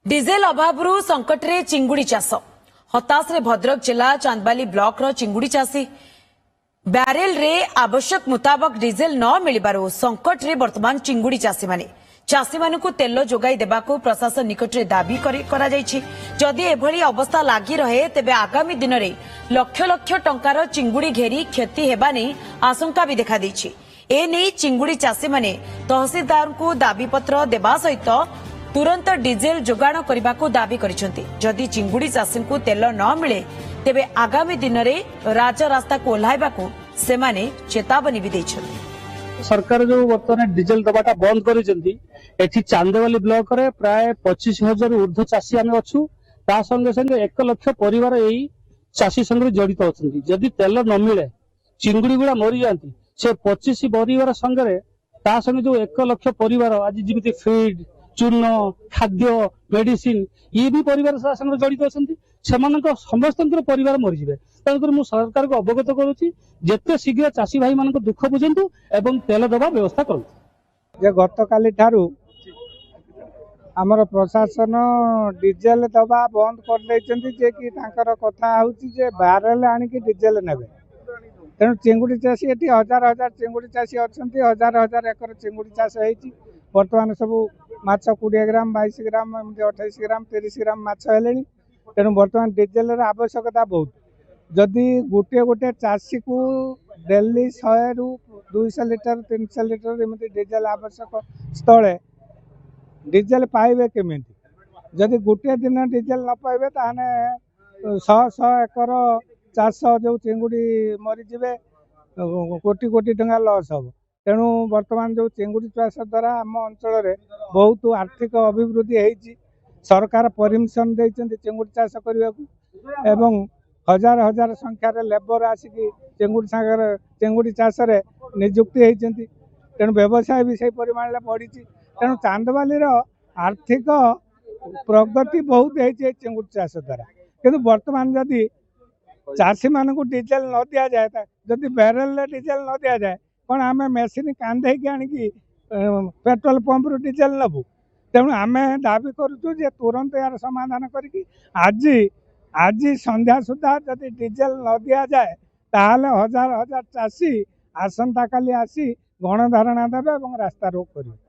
Diesel अभाव संकट रे चिंगुड़ी चाष हताश रे भद्रक जिला चांदबाली ब्लॉक रो चिंगुड़ी चाषी ब्यारेल रे आवश्यक मुताबक डिजेल न मिलिबारु संकट रे वर्तमान चिंगुड़ी चाषी मानकु तेल जोगाई देबाकु प्रशासन निकट रे दाबी करा जायछि। जदि एभली अवस्था लागी रहे तेबे आगामी दिन रे लक्ष लक्ष टंकार चिंगुड़ी घेरी क्षति हेबा नै आशंका भी देखा दैछि। ए नै चिंगुड़ी चाषी माने तहसीलदार को दाबी पत्र देबा सहित तुरंत डिजेल जोगाण करने को दाबी करिसेंति। जदि चिंगुड़ी चाषी को तेल न मिले तेबे आगामी दिन रे राजरास्ता को ओह्लाइबा को सेमाने चेतावनी भी दैछन्ति। सरकार जो बर्तमान डिजेल दबाटा बंद करिसेंति एठी चांदबाली ब्लॉक रे प्राय 25,000 ऊर्ध्व चाषी आमे अछु। ता संगे संगे 1 लाख परिवार एई चाषी संगे जड़ित अछंती। जदि तेल न मिले चिंगुड़ी गुड़ा मरी जांती से 25 परिवार संगे ता संगे जो 1 लाख परिवार आज जिमिति फीड चूर्ण खाद्य मेडिसिन ये भी परिवार संगे जड़ित अछंती। सेमानक समस्त परिवार मरीजे। तेणुकर मु सरकार को अवगत करुच्ची जेते शीघ्र चाषी भाई मान दुख बुझंतु एवं तेल दबा व्यवस्था करूँ। गत काली ठारू आमर प्रशासन डिजेल दबा बंद कर देइचंती जे कि तांकर कथा होउची जे बैरेल आनिकी डिजेल नेबे। तेणु चिंगुड़ी चाषी एटी हजार हजार चिंगुड़ी चाषी अछंती। हजार हजार एकर चिंगुड़ी चाष होईची। वर्तमान सब माछ 20 ग्राम 22 ग्राम 28 ग्राम 30 ग्राम माछ हेलेनी। तेणु वर्तमान डिजेल आवश्यकता बहुत। जदि गोटे गोटे चाषी को डेली 100 रु 200 लिटर 300 लिटर एमती डिजेल आवश्यक स्थले डिजेल पाइबे केमिति? जदि गोटे दिन डिजेल न पाइबे ताने 100 एकर चाष जो चिंगुड़ी मरीजे कोटी कोटी टंका लॉस हम। तेणु वर्तमान जो चिंगुड़ी चाष द्वारा आम अंचल बहुत आर्थिक अभिवृद्धि होती। सरकार परमिशन देइचंती चिंगुड़ी चाष करने को एवं हजार हजार संख्यार लेबर आसिकी चिंगुड़ी चाष नियुक्ति होती। तेणु व्यवसाय भी से परिमाण बढ़ी। तेणु चांदबाली आर्थिक प्रगति बहुत है चिंगुड़ी चाष द्वारा। किंतु वर्तमान जदि चाषी मान को डिजेल न दि जाए जदि बैरेल डिजेल न दि जाए कौन आम मेसीन कांधे आनिकी पेट्रोल पंप रु डिजेल नबू। तेणु आम दाबी करुचु जे तुरंत यार समाधान करी आज संध्या सुधा जदि डिजेल न दि जाए ताहले हजार हजार चाषी आसंता काली आसी गणधारणा देवे और रास्ता रोक करेंगे।